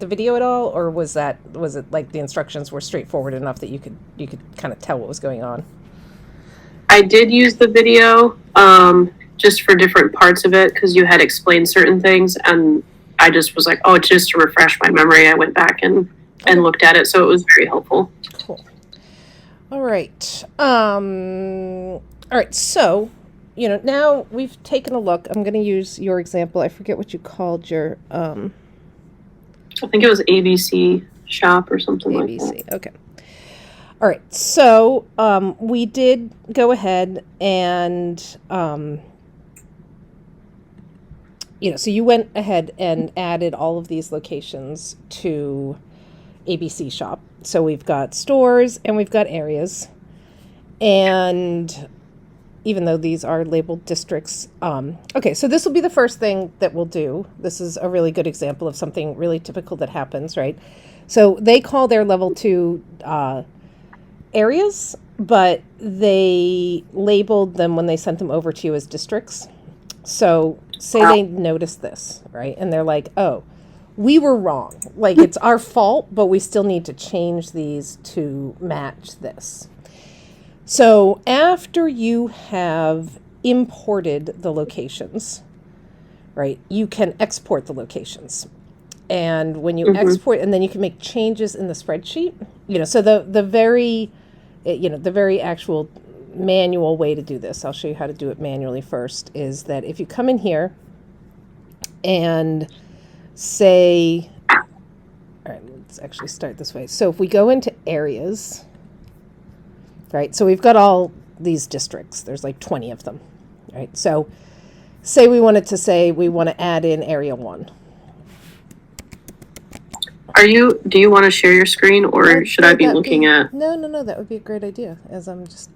the video at all, or was it like the instructions were straightforward enough that you could kind of tell what was going on? I did use the video just for different parts of it because you had explained certain things, and I just was like, oh, just to refresh my memory, I went back and looked at it, so it was very helpful. Cool. All right. All right. So, now we've taken a look. I'm going to use your example. I forget what you called your I think it was ABC shop or something ABC. like that. Okay. All right. So we did go ahead and, so you went ahead and added all of these locations to ABC shop. So we've got stores and we've got areas. And even though these are labeled districts, okay, so this will be the first thing that we'll do. This is a really good example of something really typical that happens, right? So they call their level 2 areas, but they labeled them when they sent them over to you as districts. So say they notice this, right? And they're like, oh, we were wrong. Like, it's our fault, but we still need to change these to match this. So after you have imported the locations, right, you can export the locations. And when you export, and then you can make changes in the spreadsheet, so the very actual manual way to do this, I'll show you how to do it manually first, is that if you come in here and say, all right, let's actually start this way. So if we go into areas, right, so we've got all these districts. There's like 20 of them, right? So say we want to add in area 1. Do you want to share your screen, or should I be looking at? No, that would be a great idea, as I'm just...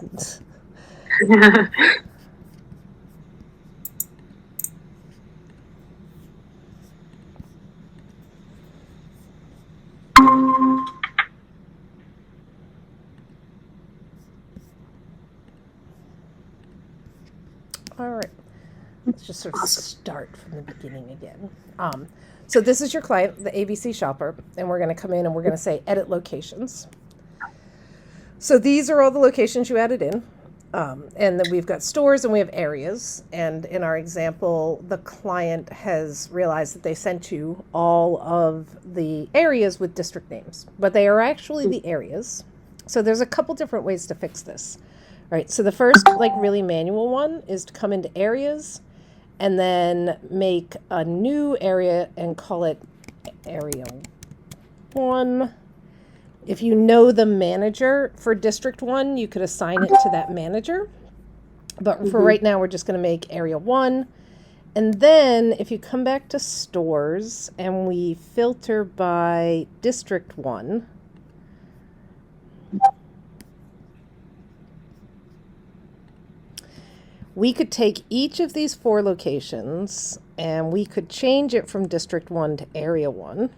All right, let's just sort of start from the beginning again. So this is your client, the ABC shopper, and we're going to come in and we're going to say edit locations. So these are all the locations you added in. And then we've got stores and we have areas. And in our example, the client has realized that they sent you all of the areas with district names, but they are actually the areas. So there's a couple different ways to fix this. All right, so the first really manual one is to come into areas and then make a new area and call it area 1. If you know the manager for district 1, you could assign it to that manager. But for right now, we're just going to make area 1. And then if you come back to stores and we filter by district 1, we could take each of these 4 locations and we could change it from district 1 to area 1.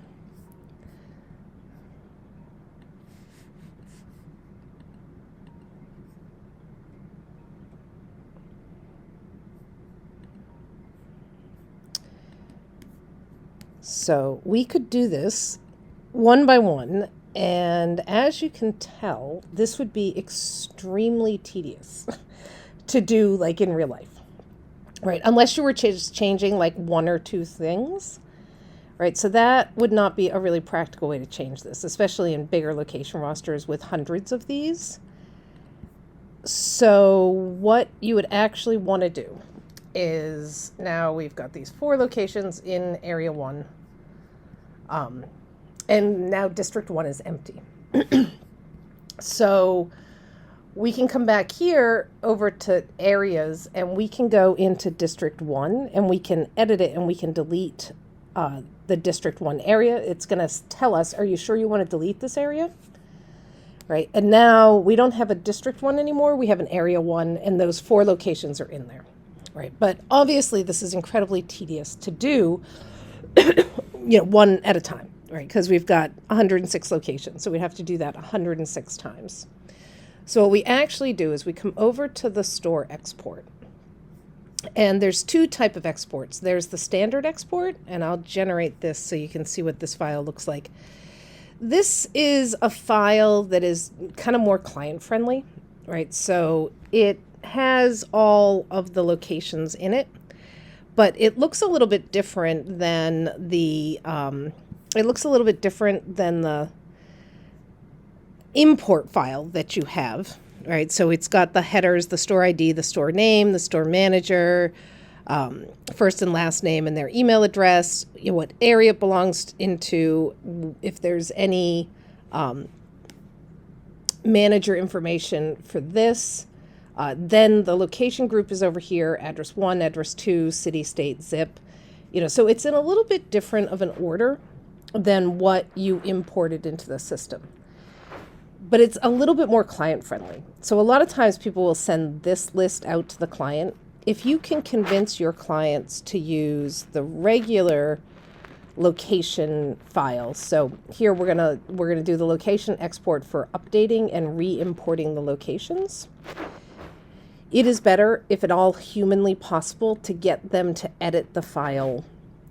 So we could do this one by one, and as you can tell, this would be extremely tedious to do like in real life, right? Unless you were just changing like 1 or 2 things, right? So that would not be a really practical way to change this, especially in bigger location rosters with hundreds of these. So what you would actually want to do is, now we've got these 4 locations in area 1, and now district 1 is empty. So we can come back here over to areas and we can go into district 1 and we can edit it and we can delete the district 1 area. It's going to tell us, are you sure you want to delete this area? Right. And now we don't have a district 1 anymore. We have an area 1 and those 4 locations are in there. Right. But obviously this is incredibly tedious to do, one at a time, right? Because we've got 106 locations. So we have to do that 106 times. So what we actually do is we come over to the store export. And there's two type of exports. There's the standard export, and I'll generate this so you can see what this file looks like. This is a file that is kind of more client friendly, right? So it has all of the locations in it, but it looks a little bit different than the import file that you have, right? So it's got the headers, the store ID, the store name, the store manager, first and last name and their email address, what area it belongs into, if there's any manager information for this. Then the location group is over here, address 1, address 2, city, state, zip. So it's in a little bit different of an order than what you imported into the system. But it's a little bit more client friendly. So a lot of times people will send this list out to the client. If you can convince your clients to use the regular location files. So here we're gonna do the location export for updating and re-importing the locations. It is better, if at all humanly possible, to get them to edit the file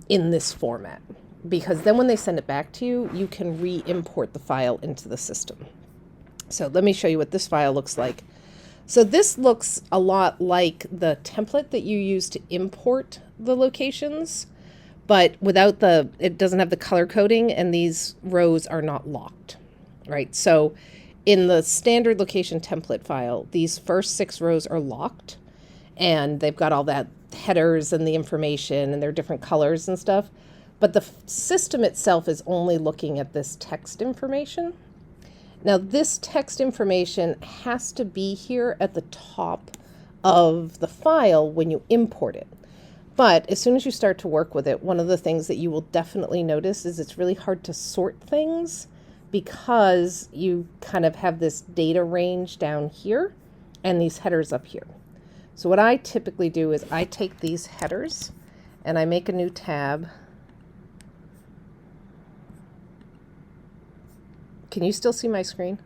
in this format, because then when they send it back to you, you can re-import the file into the system. So let me show you what this file looks like. So this looks a lot like the template that you use to import the locations, but without it doesn't have the color coding, and these rows are not locked, right? So in the standard location template file, these first 6 rows are locked, and they've got all that headers and the information, and they're different colors and stuff. But the system itself is only looking at this text information. Now, this text information has to be here at the top of the file when you import it. But as soon as you start to work with it, one of the things that you will definitely notice is it's really hard to sort things, because you kind of have this data range down here and these headers up here. So what I typically do is I take these headers and I make a new tab. Can you still see my screen?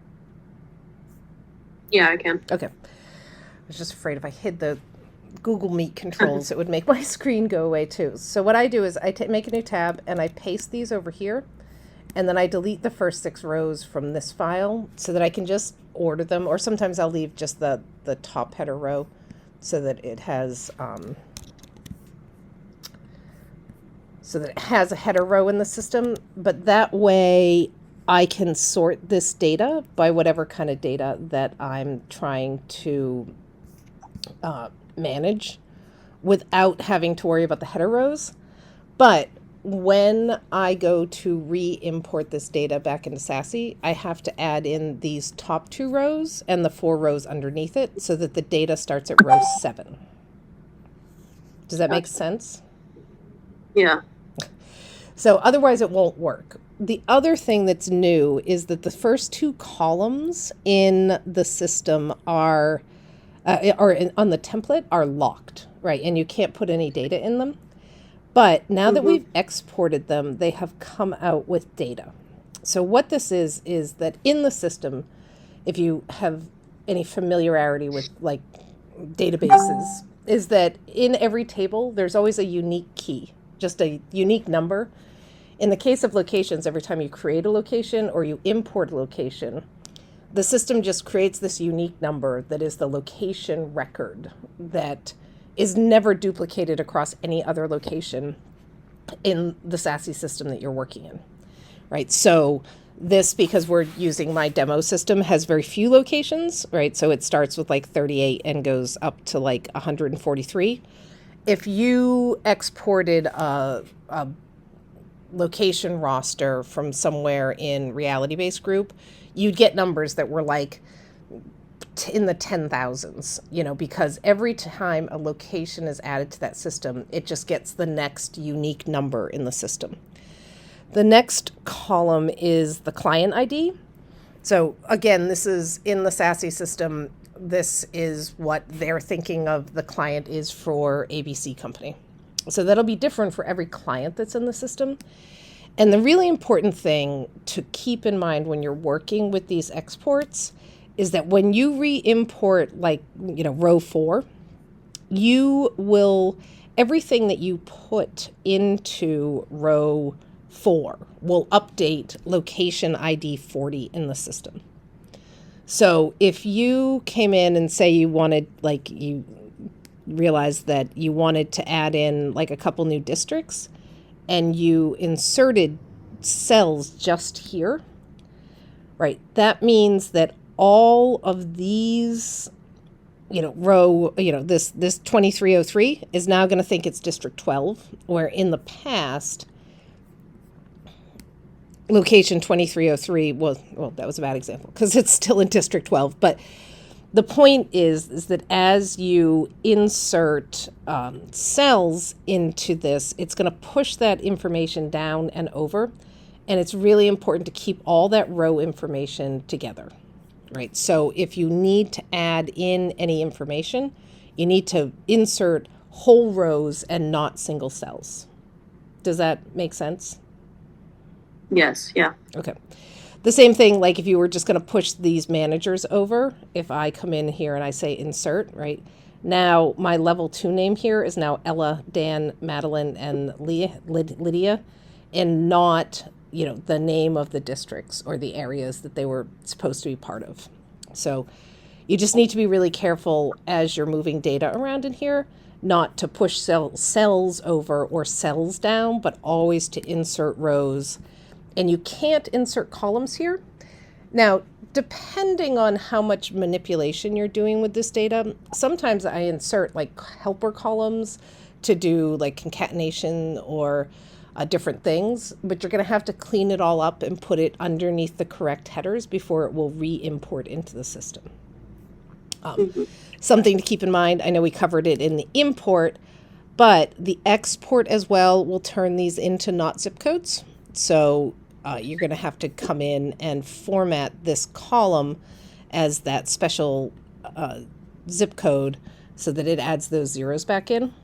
Yeah, I can. Okay. I was just afraid if I hid the Google Meet controls, it would make my screen go away too. So what I do is I make a new tab and I paste these over here, and then I delete the first 6 rows from this file so that I can just order them, or sometimes I'll leave just the top header row so that it has a header row in the system. But that way I can sort this data by whatever kind of data that I'm trying to manage without having to worry about the header rows. But when I go to re-import this data back into Sassy, I have to add in these top 2 rows and the 4 rows underneath it so that the data starts at row 7. Does that make sense? Yeah. So otherwise it won't work. The other thing that's new is that the first 2 columns in the system on the template are locked, right? And you can't put any data in them. But now that we've exported them, they have come out with data. So what this is that in the system, if you have any familiarity with like databases, is that in every table, there's always a unique key, just a unique number. In the case of locations, every time you create a location or you import a location, the system just creates this unique number that is the location record that is never duplicated across any other location in the Sassy system that you're working in, right? So this, because we're using my demo system, has very few locations, right? So it starts with like 38 and goes up to like 143. If you exported a location roster from somewhere in Reality Based Group, you'd get numbers that were like in the 10,000s, because every time a location is added to that system, it just gets the next unique number in the system. The next column is the client ID. So again, this is in the Sassy system. This is what they're thinking of the client is for ABC Company. So that'll be different for every client that's in the system. And the really important thing to keep in mind when you're working with these exports is that when you re-import row 4, everything that you put into row 4 will update location ID 40 in the system. So if you came in and say you wanted, like, you realized that you wanted to add in like a couple new districts and you inserted cells just here, right? That means that all of these, row, this 2303 is now going to think it's District 12, where in the past, location 2303 well, that was a bad example because it's still in District 12. But the point is that as you insert cells into this, it's going to push that information down and over. And it's really important to keep all that row information together, right? So if you need to add in any information, you need to insert whole rows and not single cells. Does that make sense? Yes, yeah. Okay. The same thing, like if you were just going to push these managers over, if I come in here and I say insert, right? Now my level 2 name here is now Ella, Dan, Madeline, and Lydia, and not, the name of the districts or the areas that they were supposed to be part of. So you just need to be really careful as you're moving data around in here, not to push cells over or cells down, but always to insert rows. And you can't insert columns here. Now, depending on how much manipulation you're doing with this data, sometimes I insert like helper columns to do like concatenation or different things, but you're going to have to clean it all up and put it underneath the correct headers before it will re-import into the system. Something to keep in mind, I know we covered it in the import, but the export as well will turn these into not zip codes. So you're going to have to come in and format this column as that special zip code so that it adds those zeros back in.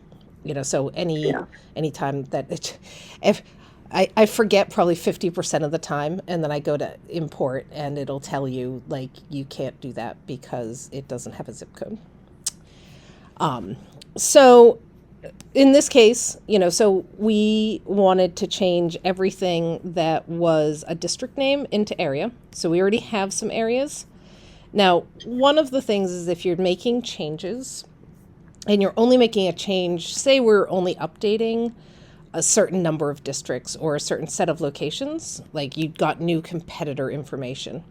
So any time that if I forget probably 50% of the time, and then I go to import and it'll tell you like you can't do that because it doesn't have a zip code. So in this case, so we wanted to change everything that was a district name into area. So we already have some areas. Now, one of the things is if you're making changes and you're only making a change, say we're only updating a certain number of districts or a certain set of locations, like you got new competitor information.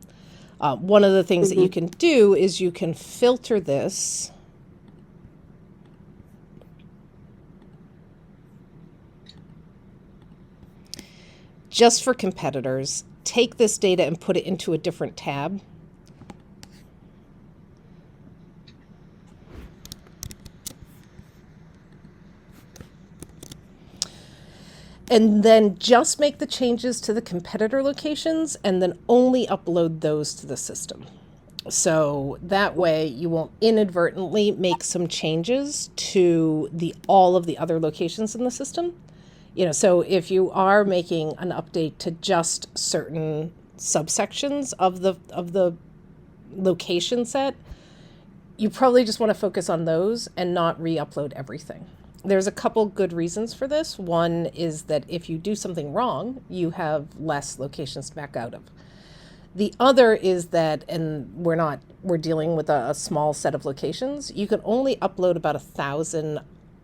One of the things that you can do is you can filter this just for competitors, take this data and put it into a different tab. And then just make the changes to the competitor locations and then only upload those to the system. So that way you won't inadvertently make some changes to all of the other locations in the system. So if you are making an update to just certain subsections of the location set, you probably just want to focus on those and not re-upload everything. There's a couple good reasons for this. One is that if you do something wrong, you have less locations to back out of. The other is that, and we're dealing with a small set of locations, you can only upload about 1,000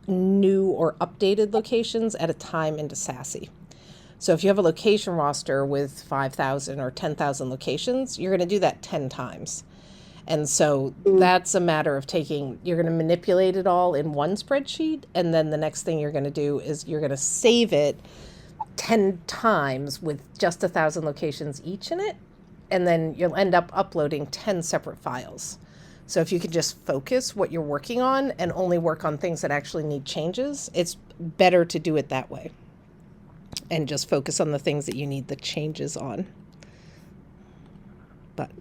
new or updated locations at a time into SASE. So if you have a location roster with 5,000 or 10,000 locations, you're going to do that 10 times. And so that's a matter of you're going to manipulate it all in one spreadsheet. And then the next thing you're going to do is you're going to save it 10 times with just 1,000 locations each in it. And then you'll end up uploading 10 separate files. So if you can just focus what you're working on and only work on things that actually need changes, it's better to do it that way. And just focus on the things that you need the changes on. But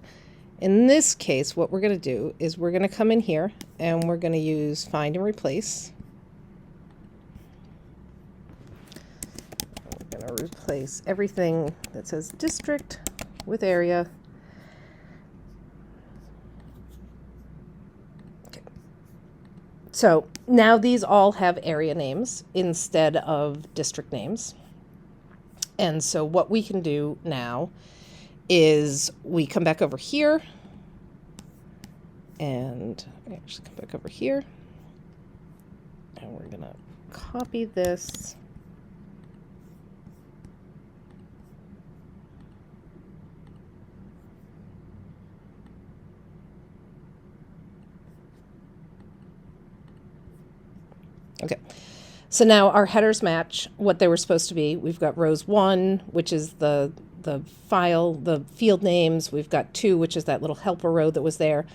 in this case, what we're going to do is we're going to come in here and we're going to use find and replace. We're going to replace everything that says district with area. Okay. So Now these all have area names instead of district names. And so what we can do now is we come back over here, and I actually come back over here, and we're going to copy this. Okay, so now our headers match what they were supposed to be. We've got rows 1, which is the file, the field names. We've got 2, which is that little helper row that was there.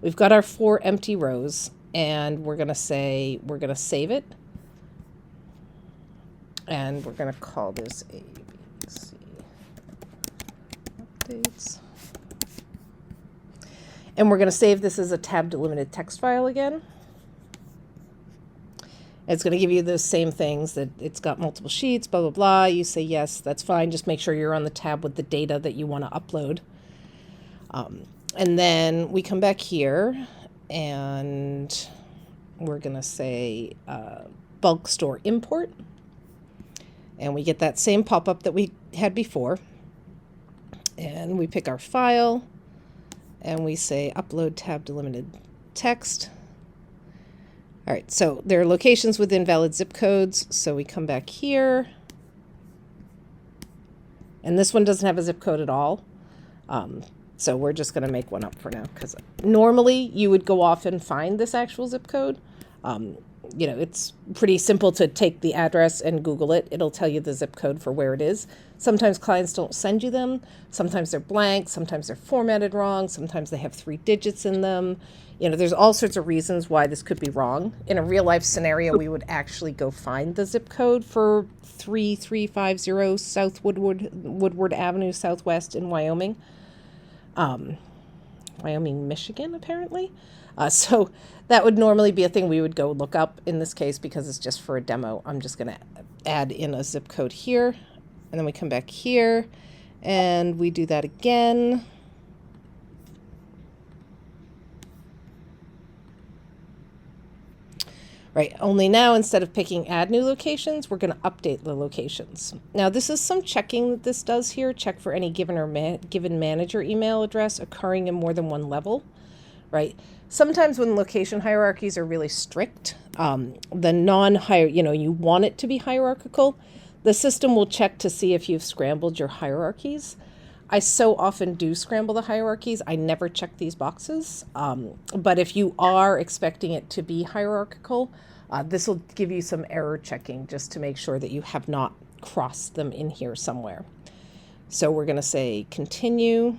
We've got our 4 empty rows, and we're going to say we're going to save it. And we're going to call this ABC updates. And we're going to save this as a tab delimited text file again. It's going to give you those same things, that it's got multiple sheets, blah, blah, blah. You say, yes, that's fine. Just make sure you're on the tab with the data that you want to upload. And then we come back here, and we're going to say bulk store import. And we get that same pop-up that we had before. And we pick our file, and we say upload tab delimited text. All right, so there are locations with invalid zip codes. So we come back here, and this one doesn't have a zip code at all. So we're just going to make one up for now, because normally you would go off and find this actual zip code. You know, it's pretty simple to take the address and Google it. It'll tell you the zip code for where it is. Sometimes clients don't send you them. Sometimes they're blank. Sometimes they're formatted wrong. Sometimes they have 3 digits in them. You know, there's all sorts of reasons why this could be wrong. In a real life scenario, we would actually go find the zip code for 3350 South Woodward Avenue Southwest in Wyoming. Wyoming, Michigan, apparently. So that would normally be a thing we would go look up. In this case, because it's just for a demo, I'm just going to add in a zip code here. And then we come back here, and we do that again. Right, only now instead of picking add new locations, we're going to update the locations. Now this is some checking that this does here. Check for any given manager email address occurring in more than one level, right? Sometimes when location hierarchies are really strict, the you want it to be hierarchical, the system will check to see if you've scrambled your hierarchies. I so often do scramble the hierarchies. I never check these boxes. But if you are expecting it to be hierarchical, this will give you some error checking just to make sure that you have not crossed them in here somewhere. So we're going to say continue.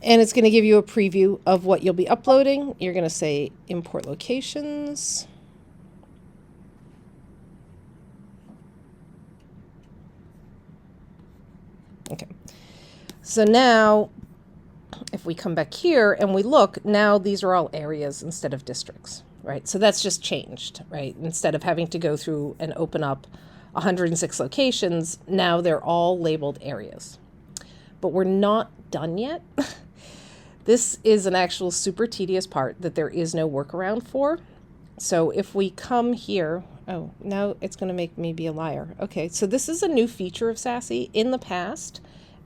And it's going to give you a preview of what you'll be uploading. You're going to say import locations. Okay, so now if we come back here and we look, now these are all areas instead of districts, right? So that's just changed, right? Instead of having to go through and open up 106 locations, now they're all labeled areas. But we're not done yet. This is an actual super tedious part that there is no workaround for. So if we come here, oh, now it's going to make me be a liar. Okay, so this is a new feature of Sassy. In the past,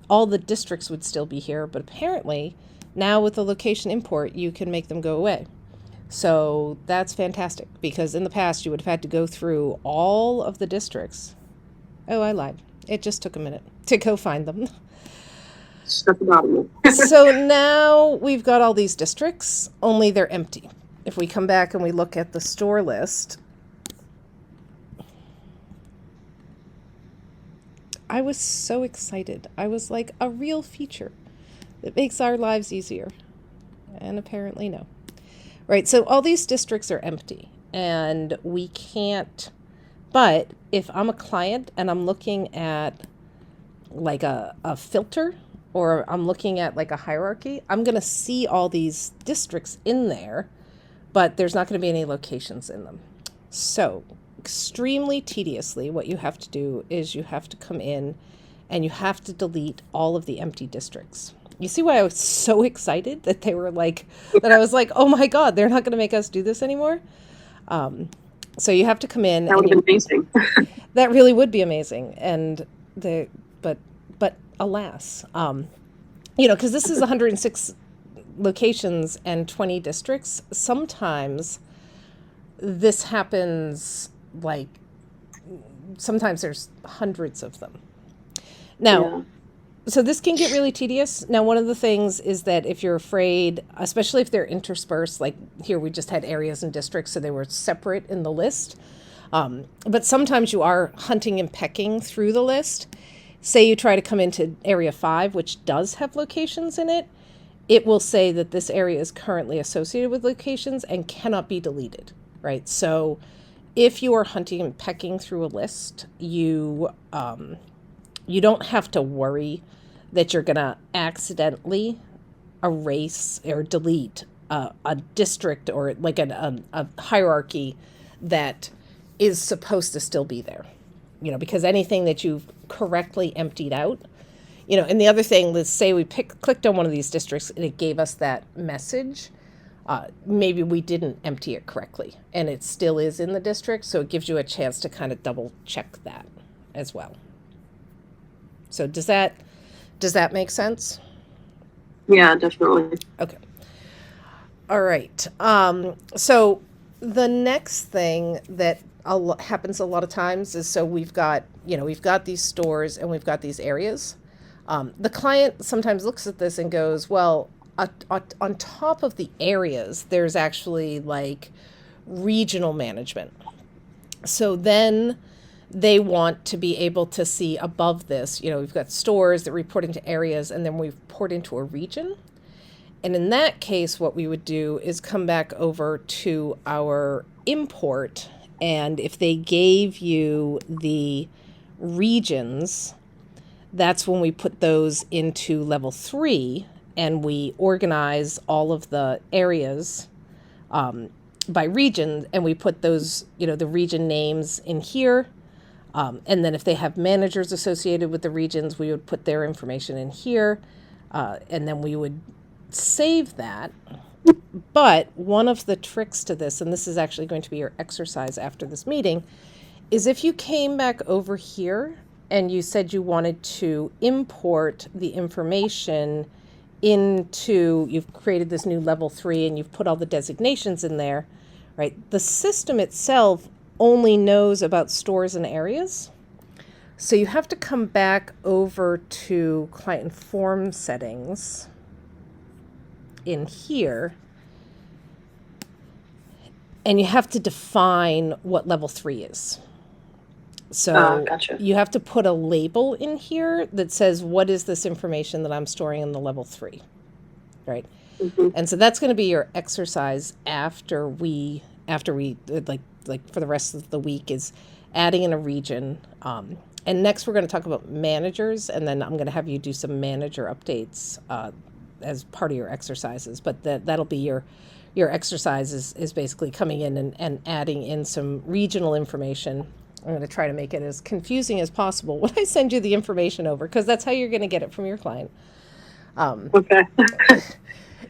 all the districts would still be here, but apparently now with the location import, you can make them go away. So that's fantastic, because in the past you would have had to go through all of the districts. Oh, I lied. It just took a minute to go find them. So now we've got all these districts, only they're empty. If we come back and we look at the store list, I was so excited. I was like, a real feature that makes our lives easier. And apparently no. Right, so all these districts are empty, and we can't, but if I'm a client and I'm looking at like a filter, or I'm looking at like a hierarchy, I'm going to see all these districts in there, but there's not going to be any locations in them. So extremely tediously, what you have to do is you have to come in and you have to delete all of the empty districts. You see why I was so excited that they were like, that I was like, oh my God, they're not going to make us do this anymore. So you have to come in, That would and have been amazing. that really would be amazing. And the, but alas, because this is 106 locations and 20 districts. Sometimes this happens like, sometimes there's hundreds of them. Now, Yeah. so this can get really tedious. Now, one of the things is that if you're afraid, especially if they're interspersed, like here we just had areas and districts, so they were separate in the list. But sometimes you are hunting and pecking through the list. Say you try to come into area 5, which does have locations in it, it will say that this area is currently associated with locations and cannot be deleted, right? So if you are hunting and pecking through a list, you don't have to worry that you're going to accidentally erase or delete a district or like a hierarchy that is supposed to still be there, because anything that you've correctly emptied out, and the other thing, let's say we clicked on one of these districts and it gave us that message. Maybe we didn't empty it correctly and it still is in the district. So it gives you a chance to kind of double check that as well. So does that make sense? Yeah, definitely. Okay. All right. So the next thing that happens a lot of times is, so we've got these stores and we've got these areas. The client sometimes looks at this and goes, well, on top of the areas, there's actually like regional management. So then they want to be able to see above this, we've got stores that report into areas and then we report into a region. And in that case, what we would do is come back over to our import. And if they gave you the regions, that's when we put those into level 3 and we organize all of the areas by region, and we put those, the region names in here. And then if they have managers associated with the regions, we would put their information in here. And then we would save that. But one of the tricks to this, and this is actually going to be your exercise after this meeting, is if you came back over here and you said you wanted to import the information into, you've created this new level 3 and you've put all the designations in there, right? The system itself only knows about stores and areas. So you have to come back over to client inform settings in here, and you have to define what level 3 is. So Gotcha. you have to put a label in here that says, what is this information that I'm storing in the level 3, right? Mm-hmm. And so that's going to be your exercise after we like for the rest of the week, is adding in a region. And next we're going to talk about managers, and then I'm going to have you do some manager updates as part of your exercises. But that'll be your exercise is basically coming in and adding in some regional information. I'm going to try to make it as confusing as possible when I send you the information over, because that's how you're going to get it from your client. Okay.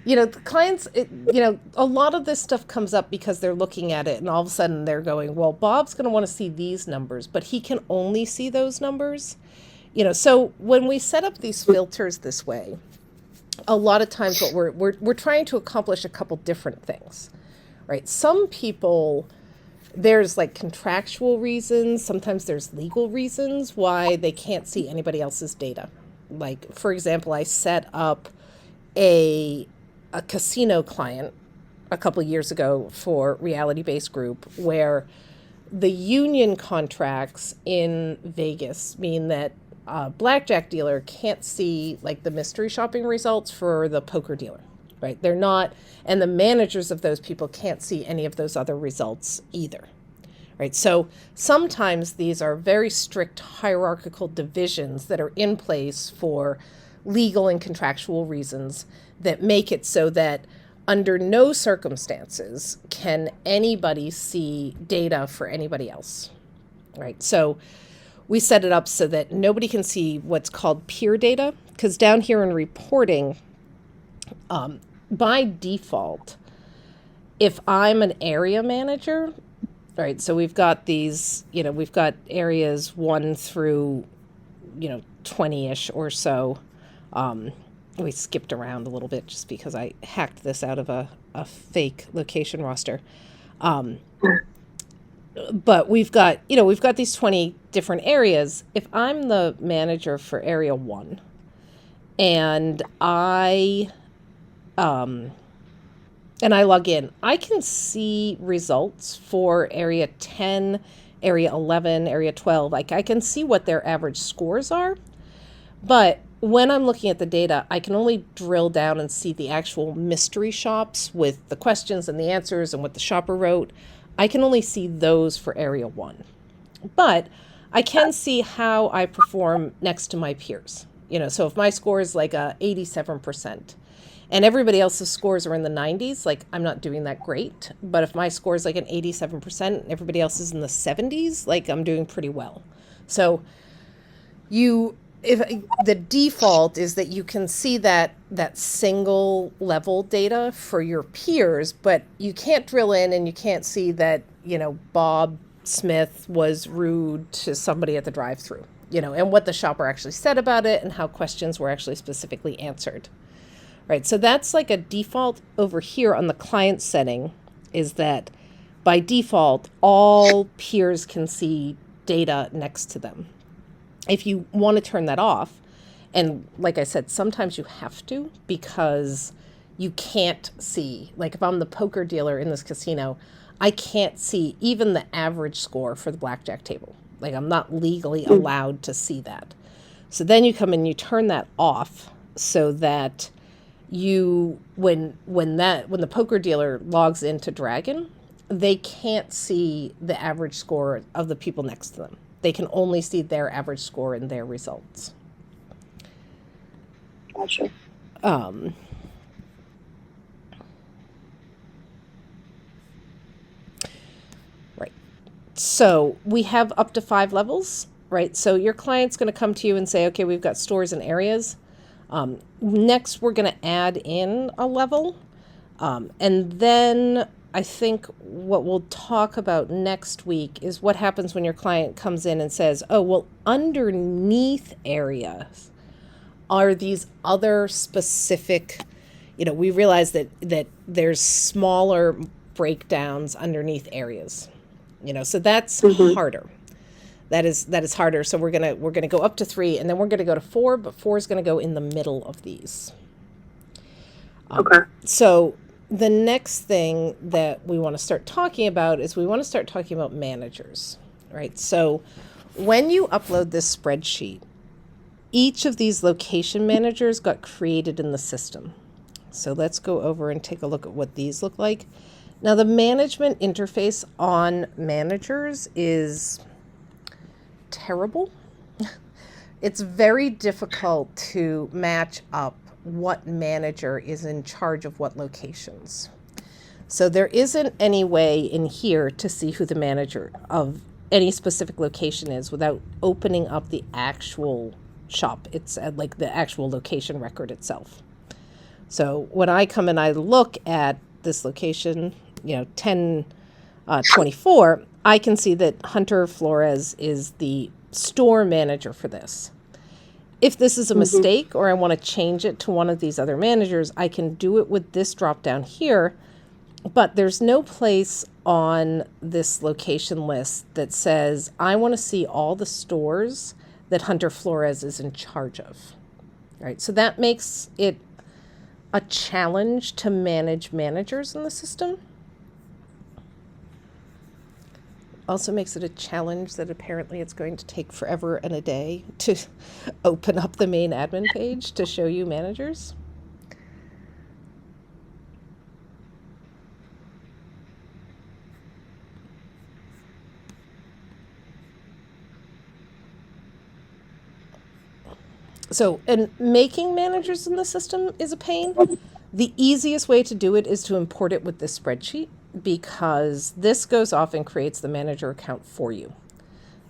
The clients, a lot of this stuff comes up because they're looking at it and all of a sudden they're going, well, Bob's going to want to see these numbers, but he can only see those numbers. So when we set up these filters this way, a lot of times what we're trying to accomplish a couple different things, right? Some people, there's like contractual reasons, sometimes there's legal reasons why they can't see anybody else's data. Like, for example, I set up a casino client a couple years ago for Reality Based Group, where the union contracts in Vegas mean that a blackjack dealer can't see like the mystery shopping results for the poker dealer, right? They're not, and the managers of those people can't see any of those other results either, right? So sometimes these are very strict hierarchical divisions that are in place for legal and contractual reasons that make it so that under no circumstances can anybody see data for anybody else, right? So we set it up so that nobody can see what's called peer data, because down here in reporting, by default, if I'm an area manager, right, so we've got these, we've got areas 1 through, 20-ish or so. We skipped around a little bit just because I hacked this out of a fake location roster. But we've got these 20 different areas. If I'm the manager for area 1 and I log in, I can see results for area 10, area 11, area 12. Like, I can see what their average scores are. But when I'm looking at the data, I can only drill down and see the actual mystery shops with the questions and the answers and what the shopper wrote. I can only see those for area 1. But I can see how I perform next to my peers. So if my score is like a 87%, and everybody else's scores are in the 90s, like, I'm not doing that great. But if my score is like an 87% and everybody else is in the 70s, like, I'm doing pretty well. So if the default is that you can see that single level data for your peers, but you can't drill in and you can't see that, Bob Smith was rude to somebody at the drive-thru, and what the shopper actually said about it and how questions were actually specifically answered. Right, so that's like a default over here on the client setting, is that by default, all peers can see data next to them. If you want to turn that off, and like I said, sometimes you have to, because you can't see, like if I'm the poker dealer in this casino, I can't see even the average score for the blackjack table. Like, I'm not legally allowed to see that. So then you come and you turn that off so that when the poker dealer logs into Dragon, they can't see the average score of the people next to them. They can only see their average score and their results. Gotcha. Right. So we have up to 5 levels, right? So your client's going to come to you and say, okay, we've got stores and areas. Next, we're going to add in a level. And then I think what we'll talk about next week is what happens when your client comes in and says, oh, well, underneath areas are these other specific, we realize that there's smaller breakdowns underneath areas, so that's harder. That is harder. So we're gonna go up to 3, and then we're gonna go to 4, but 4 is gonna go in the middle of these. Okay. So the next thing that we want to start talking about is we want to start talking about managers, right? So when you upload this spreadsheet, each of these location managers got created in the system. So let's go over and take a look at what these look like. Now, the management interface on managers is terrible. It's very difficult to match up what manager is in charge of what locations. So there isn't any way in here to see who the manager of any specific location is without opening up the actual shop. It's like the actual location record itself. So when I come and I look at this location, 1024, I can see that Hunter Flores is the store manager for this. If this is a mistake or I want to change it to one of these other managers, I can do it with this drop down here, but there's no place on this location list that says, I want to see all the stores that Hunter Flores is in charge of. All right, so that makes it a challenge to manage managers in the system. Also makes it a challenge that apparently it's going to take forever and a day to open up the main admin page to show you managers. So, and making managers in the system is a pain. The easiest way to do it is to import it with this spreadsheet, because this goes off and creates the manager account for you.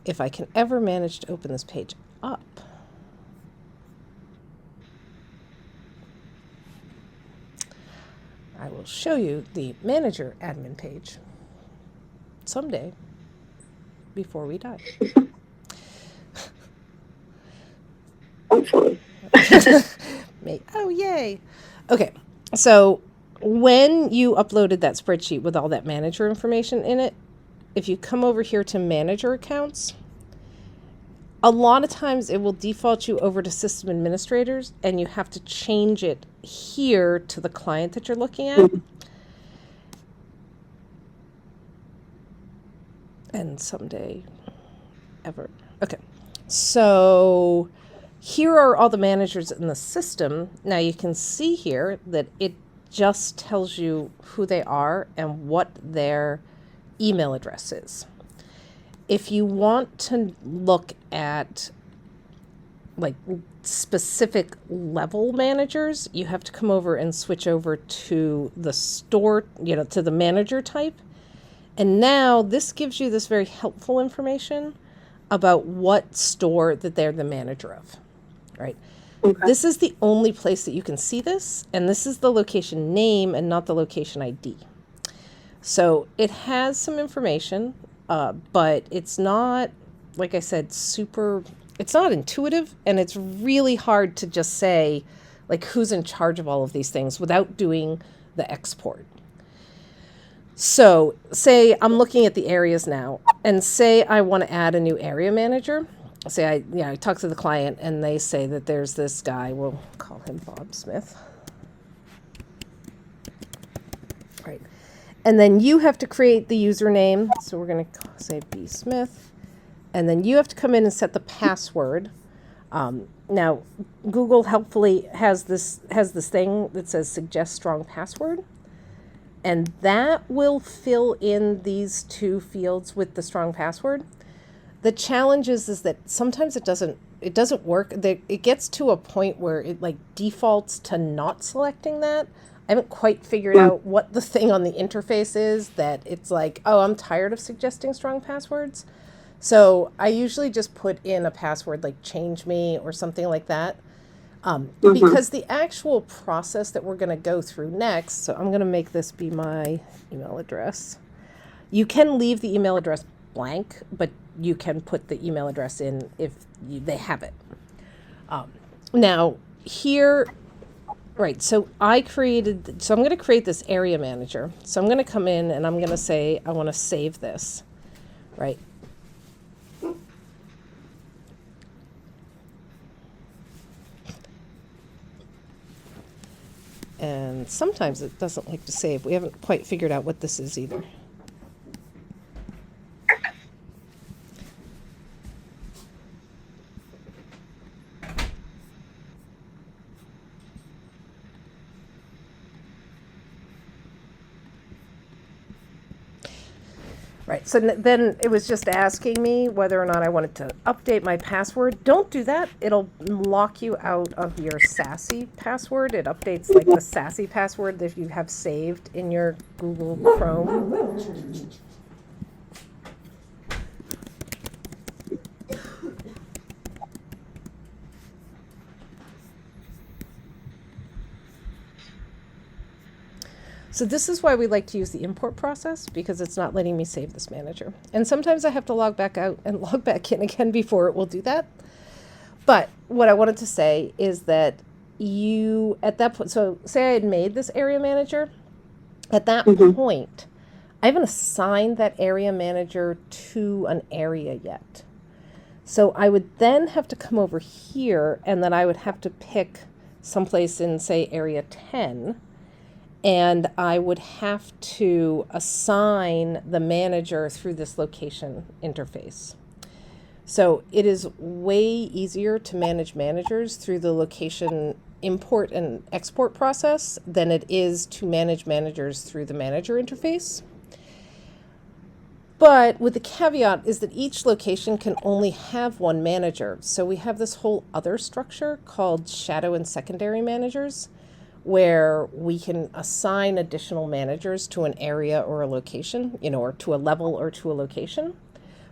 If I can ever manage to open this page up. I will show you the manager admin page someday before we die. Hopefully. Oh, yay. Okay, so when you uploaded that spreadsheet with all that manager information in it, if you come over here to manager accounts, a lot of times it will default you over to system administrators, and you have to change it here to the client that you're looking at. And someday ever. Okay, so here are all the managers in the system. Now you can see here that it just tells you who they are and what their email address is. If you want to look at like specific level managers, you have to come over and switch over to the store, to the manager type. And now this gives you this very helpful information about what store that they're the manager of, right? Okay. This is the only place that you can see this, and this is the location name and not the location ID. So it has some information, but it's not, like I said, it's not intuitive, and it's really hard to just say, like, who's in charge of all of these things without doing the export. So say I'm looking at the areas now, and say I want to add a new area manager. Say I talk to the client and they say that there's this guy, we'll call him Bob Smith. Right. And then you have to create the username. So we're going to say B Smith. And then you have to come in and set the password. Now, Google helpfully has this thing that says suggest strong password. And that will fill in these two fields with the strong password. The challenge is that sometimes it doesn't work. It gets to a point where it like defaults to not selecting that. I haven't quite figured out what the thing on the interface is that it's like, oh, I'm tired of suggesting strong passwords. So I usually just put in a password like change me or something like that. Because the actual process that we're going to go through next, so I'm going to make this be my email address. You can leave the email address blank, but you can put the email address in if they have it. Now here, right, so I'm going to create this area manager. So I'm going to come in and I'm going to say, I want to save this, right? And sometimes it doesn't like to save. We haven't quite figured out what this is either. Right, so then it was just asking me whether or not I wanted to update my password. Don't do that. It'll lock you out of your SASE password. It updates like the SASE password that you have saved in your Google Chrome. So this is why we like to use the import process, because it's not letting me save this manager. And sometimes I have to log back out and log back in again before it will do that. But what I wanted to say is that you, at that point, so say I had made this area manager, at that point, I haven't assigned that area manager to an area yet. So I would then have to come over here, and then I would have to pick someplace in, say, area 10, and I would have to assign the manager through this location interface. So it is way easier to manage managers through the location import and export process than it is to manage managers through the manager interface. But with the caveat is that each location can only have one manager. So we have this whole other structure called shadow and secondary managers, where we can assign additional managers to an area or a location, or to a level or to a location.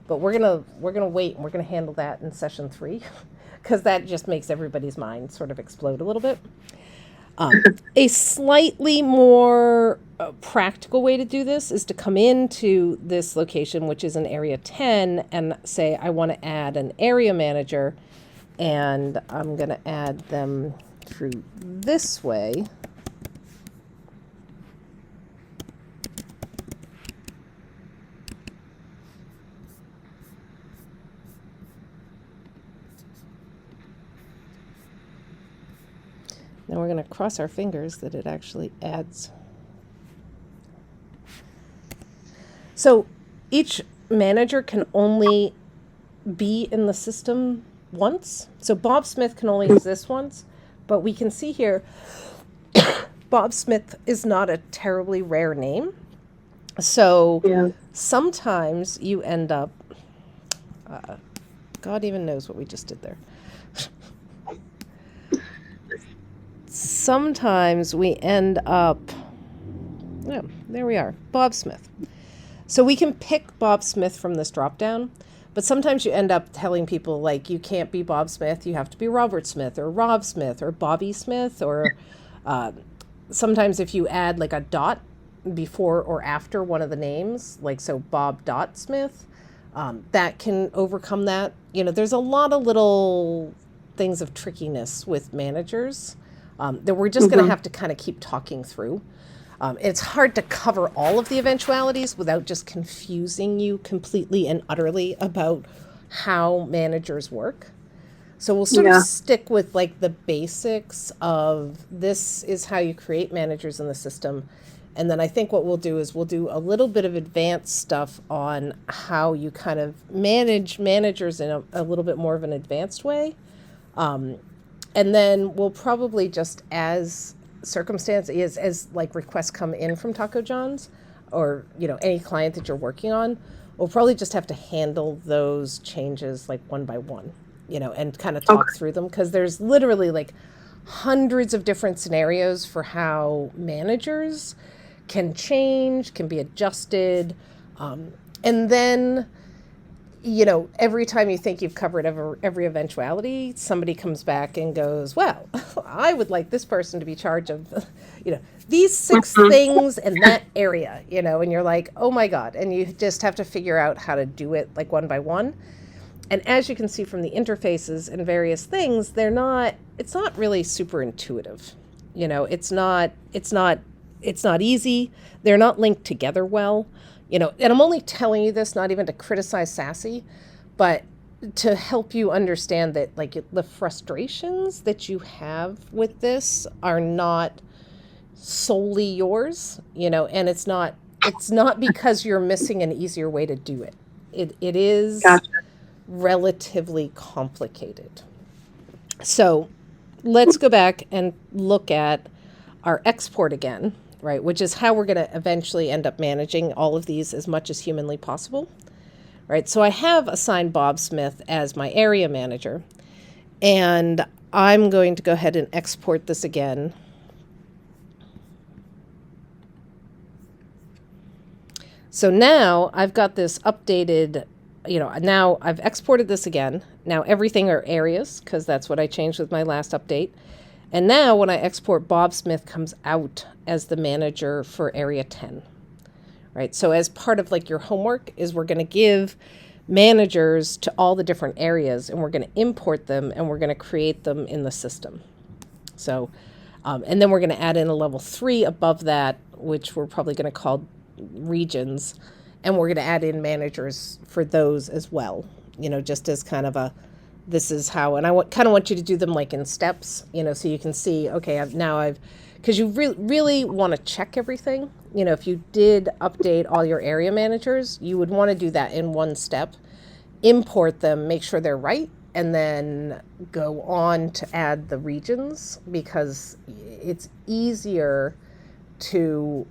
But we're gonna wait, and we're gonna handle that in session 3, because that just makes everybody's mind sort of explode a little bit. A slightly more practical way to do this is to come into this location, which is in area 10, and say, I want to add an area manager, and I'm going to add them through this way. Now we're going to cross our fingers that it actually adds. So each manager can only be in the system once. So Bob Smith can only exist once, but we can see here Bob Smith is not a terribly rare name. So sometimes you end up, God even knows what we just did there. Sometimes we end up, oh, there we are, Bob Smith. So we can pick Bob Smith from this drop down, but sometimes you end up telling people like, you can't be Bob Smith, you have to be Robert Smith or Rob Smith or Bobby Smith, or sometimes if you add like a dot before or after one of the names, like so Bob dot Smith, that can overcome that. You know, there's a lot of little things of trickiness with managers that we're just going to have to kind of keep talking through. It's hard to cover all of the eventualities without just confusing you completely and utterly about how managers work. So we'll sort of stick with like the basics of this is how you create managers in the system. And then I think what we'll do is we'll do a little bit of advanced stuff on how you kind of manage managers in a little bit more of an advanced way. And then we'll probably just as like requests come in from Taco John's or, you know, any client that you're working on, we'll probably just have to handle those changes like one by one, you know, and kind of talk through them, because there's literally like hundreds of different scenarios for how managers can change, can be adjusted. And then, you know, every time you think you've covered every eventuality, somebody comes back and goes, well, I would like this person to be charged of, you know, these 6 things in that area, you know, and you're like, oh my God. And you just have to figure out how to do it like one by one. And as you can see from the interfaces and various things, it's not really super intuitive. You know, it's not easy. They're not linked together well. You know, and I'm only telling you this, not even to criticize Sassy, but to help you understand that like the frustrations that you have with this are not solely yours, you know, and it's not because you're missing an easier way to do it. It is relatively complicated. So let's go back and look at our export again. Right, which is how we're going to eventually end up managing all of these as much as humanly possible. Right, so I have assigned Bob Smith as my area manager, and I'm going to go ahead and export this again. So now I've got this updated, you know, now I've exported this again. Now everything are areas, because that's what I changed with my last update. And now when I export, Bob Smith comes out as the manager for area 10, right? So as part of like your homework is we're going to give managers to all the different areas, and we're going to import them, and we're going to create them in the system. So, and then we're going to add in a level 3 above that, which we're probably going to call regions. And we're going to add in managers for those as well, you know, just as kind of a, this is how, and I kind of want you to do them like in steps, you know, so you can see, okay, because you really want to check everything. You know, if you did update all your area managers, you would want to do that in one step, import them, make sure they're right, and then go on to add the regions, because it's easier to,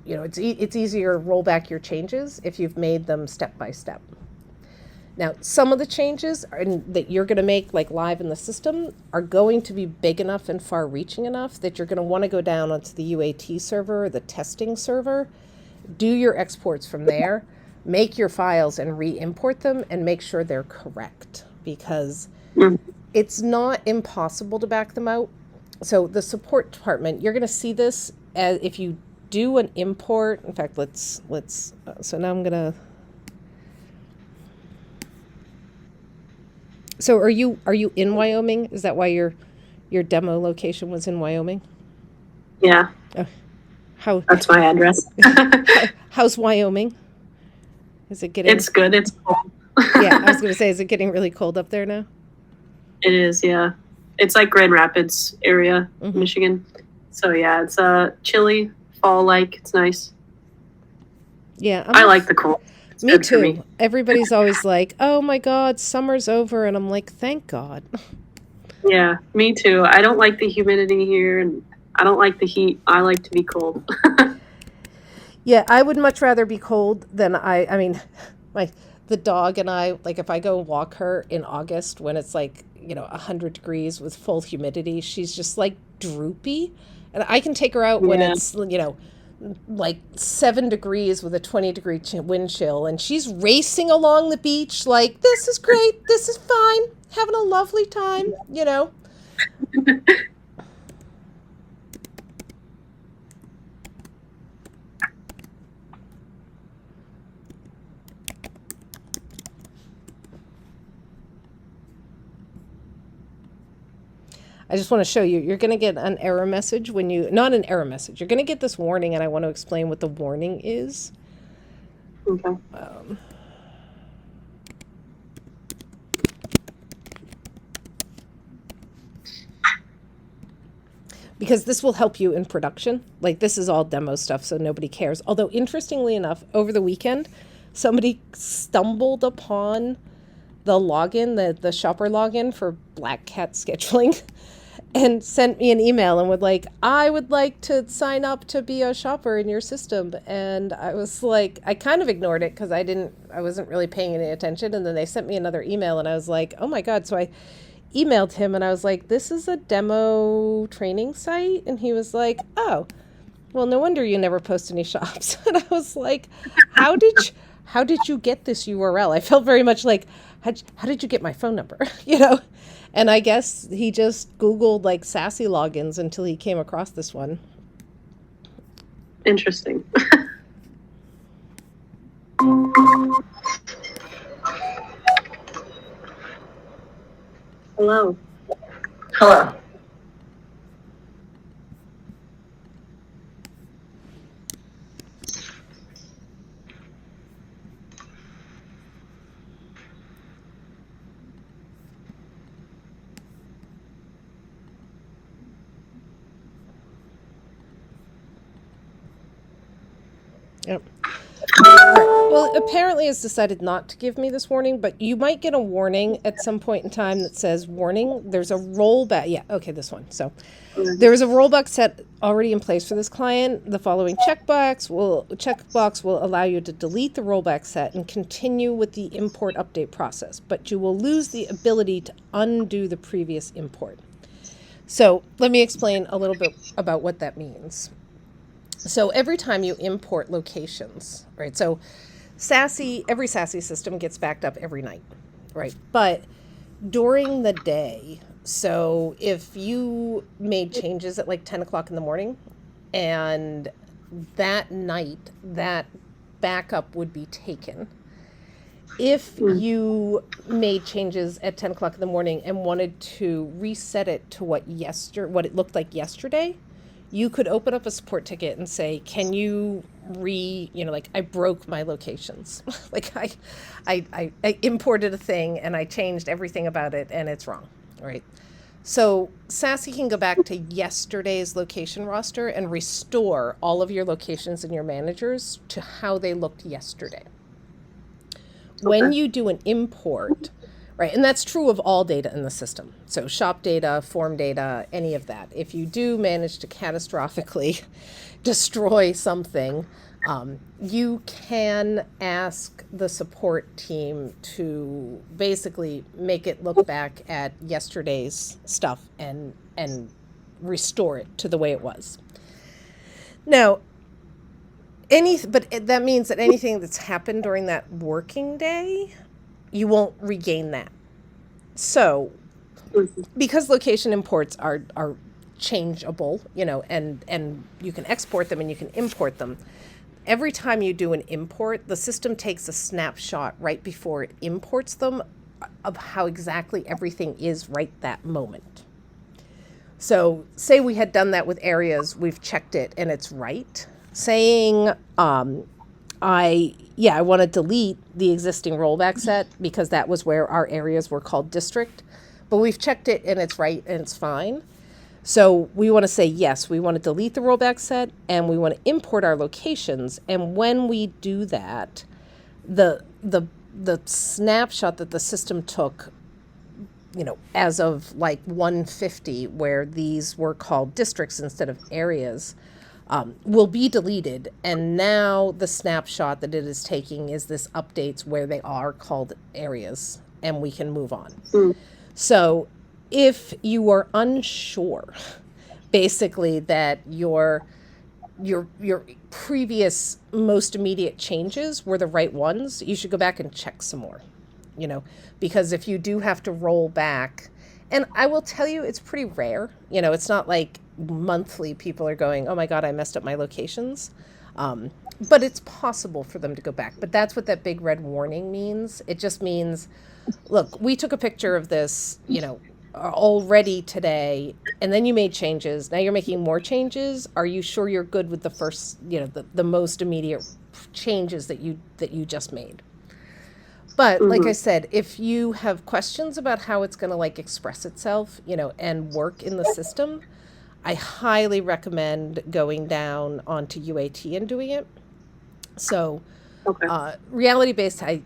you know, it's easier to roll back your changes if you've made them step by step. Now, some of the changes that you're going to make like live in the system are going to be big enough and far-reaching enough that you're going to want to go down onto the UAT server or the testing server, do your exports from there, make your files and re-import them, and make sure they're correct, because it's not impossible to back them out. So the support department, you're going to see this as if you do an import. In fact, let's so now I'm going to. So are you in Wyoming? Is that why your demo location was in Wyoming? Yeah, How that's my address. how's Wyoming? Is it getting? It's good. It's cold. Yeah, I was going to say, is it getting really cold up there now? It is, yeah. It's like Grand Rapids area, Mm-hmm. Michigan. So yeah, it's chilly, fall-like. It's nice. Yeah, I like the cold. It's me good for too. me. Everybody's always like, "Oh my God, summer's over," and I'm like, "Thank God." Yeah, me too. I don't like the humidity here, and I don't like the heat. I like to be cold. Yeah, I would much rather be cold than I mean, my the dog and I, like if I go and walk her in August when it's like, 100 degrees with full humidity, she's just like droopy. And I can take her out when Yeah. it's, like 7 degrees with a 20-degree wind chill, and she's racing along the beach like, this is great, this is fine, having a lovely time. I just want to show you, you're going to get an error message when you, not an error message, you're going to get this warning, and I want to explain what the warning is. Okay. Because this will help you in production. Like, this is all demo stuff, so nobody cares. Although, interestingly enough, over the weekend, somebody stumbled upon the login, the shopper login for Black Cat scheduling, and sent me an email and I would like to sign up to be a shopper in your system. And I was like, I kind of ignored it because I wasn't really paying any attention. And then they sent me another email, and I was like, oh my God. So I emailed him and I was like, this is a demo training site. And he was like, oh, well, no wonder you never post any shops. And I was like, how did you get this URL? I felt very much like, how did you get my phone number? And I guess he just Googled like sassy logins until he came across this one. Interesting. Hello. Hello. Yep. All right. Well, apparently it's decided not to give me this warning, but you might get a warning at some point in time that says, warning, there's a rollback. Yeah, okay, this one. So there is a rollback set already in place for this client. The following checkbox will allow you to delete the rollback set and continue with the import update process, but you will lose the ability to undo the previous import. So let me explain a little bit about what that means. So every time you import locations, right? So every SASE system gets backed up every night, right? But during the day, so if you made changes at like 10 o'clock in the morning, and that night, that backup would be taken. If you made changes at 10 o'clock in the morning and wanted to reset it to what it looked like yesterday, you could open up a support ticket and say, can you I broke my locations. Like I imported a thing and I changed everything about it and it's wrong, right? So SASE can go back to yesterday's location roster and restore all of your locations and your managers to how they looked yesterday. When you do an import, right, and that's true of all data in the system. So shop data, form data, any of that. If you do manage to catastrophically destroy something, you can ask the support team to basically make it look back at yesterday's stuff and restore it to the way it was. Now, but that means that anything that's happened during that working day, you won't regain that. So, because location imports are changeable, and you can export them and you can import them. Every time you do an import, the system takes a snapshot right before it imports them of how exactly everything is right that moment. So say we had done that with areas, we've checked it and it's right. Saying, I want to delete the existing rollback set because that was where our areas were called district, but we've checked it and it's right and it's fine. So we want to say, yes, we want to delete the rollback set and we want to import our locations. And when we do that, the snapshot that the system took, as of like 150, where these were called districts instead of areas, will be deleted. And now the snapshot that it is taking is this updates where they are called areas, and we can move on. So if you are unsure, basically, that your previous most immediate changes were the right ones, you should go back and check some more, because if you do have to roll back, and I will tell you, it's pretty rare, it's not like monthly people are going, oh my God, I messed up my locations. But it's possible for them to go back. But that's what that big red warning means. It just means, look, we took a picture of this, already today, and then you made changes. Now you're making more changes. Are you sure you're good with the first, the most immediate changes that you just made? But like I said, if you have questions about how it's going to like express itself, and work in the system, I highly recommend going down onto UAT and doing it. So reality-based, I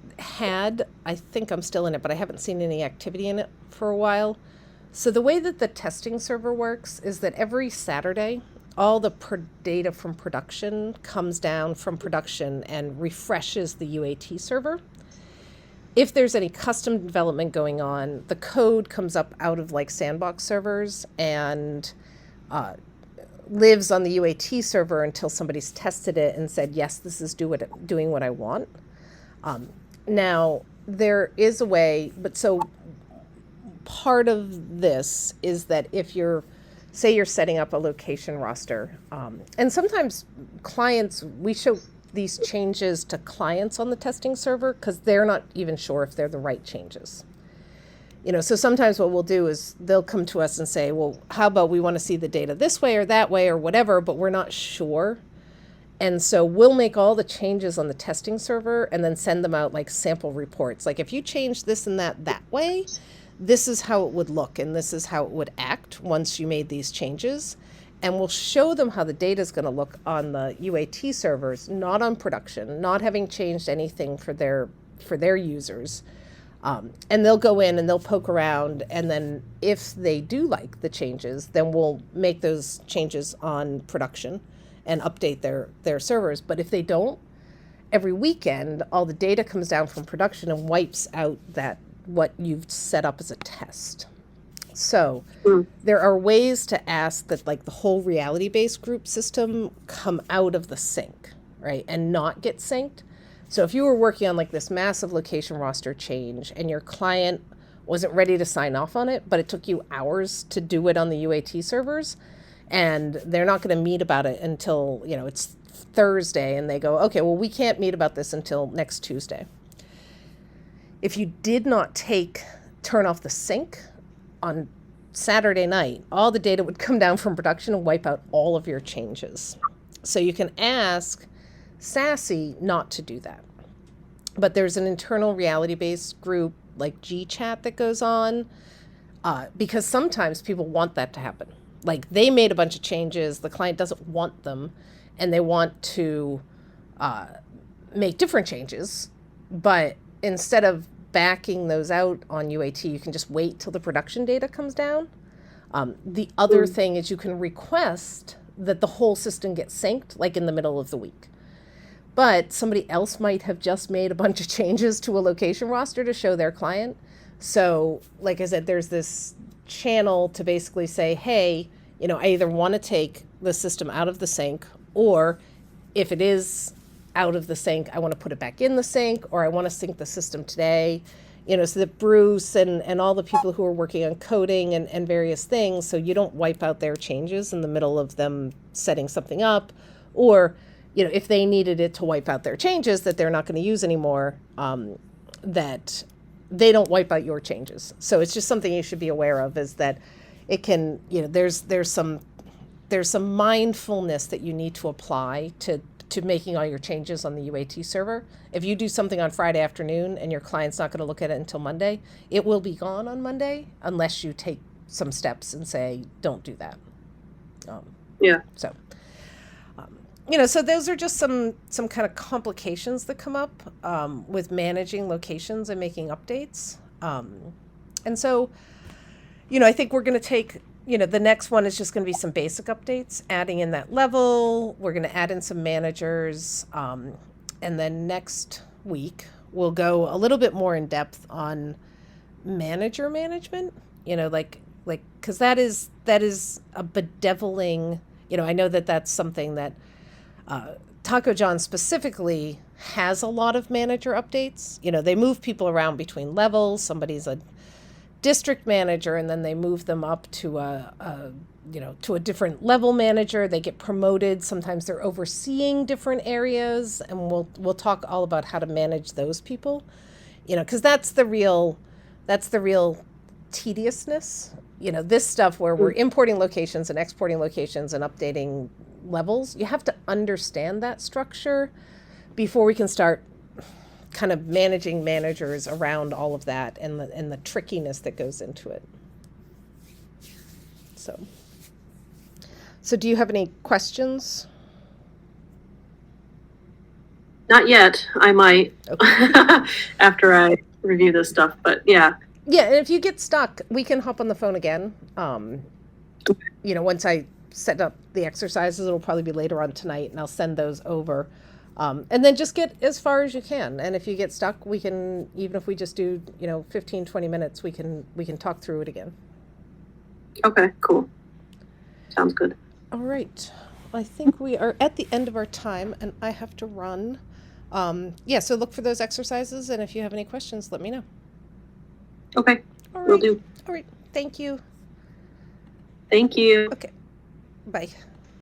think I'm still in it, but I haven't seen any activity in it for a while. So the way that the testing server works is that every Saturday, all the data from production comes down from production and refreshes the UAT server. If there's any custom development going on, the code comes up out of like sandbox servers and lives on the UAT server until somebody's tested it and said, yes, this is doing what I want. Now, there is a way, but so part of this is that if you're setting up a location roster, and sometimes clients, we show these changes to clients on the testing server because they're not even sure if they're the right changes. So sometimes what we'll do is they'll come to us and say, well, how about we want to see the data this way or that way or whatever, but we're not sure. And so we'll make all the changes on the testing server and then send them out like sample reports. Like if you change this and that way, this is how it would look and this is how it would act once you made these changes. And we'll show them how the data is going to look on the UAT servers, not on production, not having changed anything for their users. And they'll go in and they'll poke around, and then if they do like the changes, then we'll make those changes on production and update their servers. But if they don't, every weekend, all the data comes down from production and wipes out what you've set up as a test. So there are ways to ask that like the whole reality-based group system come out of the sync, right, and not get synced. So if you were working on like this massive location roster change and your client wasn't ready to sign off on it, but it took you hours to do it on the UAT servers, and they're not going to meet about it until, it's Thursday, and they go, okay, well, we can't meet about this until next Tuesday. If you did not turn off the sync on Saturday night, all the data would come down from production and wipe out all of your changes. So you can ask SASE not to do that. But there's an internal reality-based group like GChat that goes on because sometimes people want that to happen. Like they made a bunch of changes, the client doesn't want them, and they want to make different changes, but instead of backing those out on UAT, you can just wait till the production data comes down. The other thing is you can request that the whole system gets synced like in the middle of the week. But somebody else might have just made a bunch of changes to a location roster to show their client. So, like I said, there's this channel to basically say, hey, I either want to take the system out of the sync, or if it is out of the sync, I want to put it back in the sync, or I want to sync the system today. So that Bruce and all the people who are working on coding and various things, so you don't wipe out their changes in the middle of them setting something up, or, if they needed it to wipe out their changes that they're not going to use anymore, that they don't wipe out your changes. So it's just something you should be aware of, is that it can, there's some mindfulness that you need to apply to making all your changes on the UAT server. If you do something on Friday afternoon and your client's not going to look at it until Monday, it will be gone on Monday unless you take some steps and say, don't do that. Yeah. So, so those are just some kind of complications that come up with managing locations and making updates. And so, I think we're going to take, the next one is just going to be some basic updates, adding in that level. We're going to add in some managers. And then next week, we'll go a little bit more in depth on manager management, because that is a bedeviling, I know that that's something that Taco John specifically has a lot of manager updates. They move people around between levels. Somebody's a district manager and then they move them up to a different level manager. They get promoted. Sometimes they're overseeing different areas, and we'll talk all about how to manage those people, because that's the real tediousness. This stuff where we're importing locations and exporting locations and updating levels, you have to understand that structure before we can start kind of managing managers around all of that and the trickiness that goes into it. So do you have any questions? Not yet. I might, okay. After I review this stuff, but yeah. Yeah, and if you get stuck, we can hop on the phone again. Once I set up the exercises, it'll probably be later on tonight, and I'll send those over. And then just get as far as you can. And if you get stuck, we can, even if we just do, 15, 20 minutes, we can talk through it again. Okay, cool. Sounds good. All right. I think we are at the end of our time, and I have to run. So look for those exercises, and if you have any questions, let me know. Okay, all right. Will do. All right. Thank you. Thank you. Okay. Bye.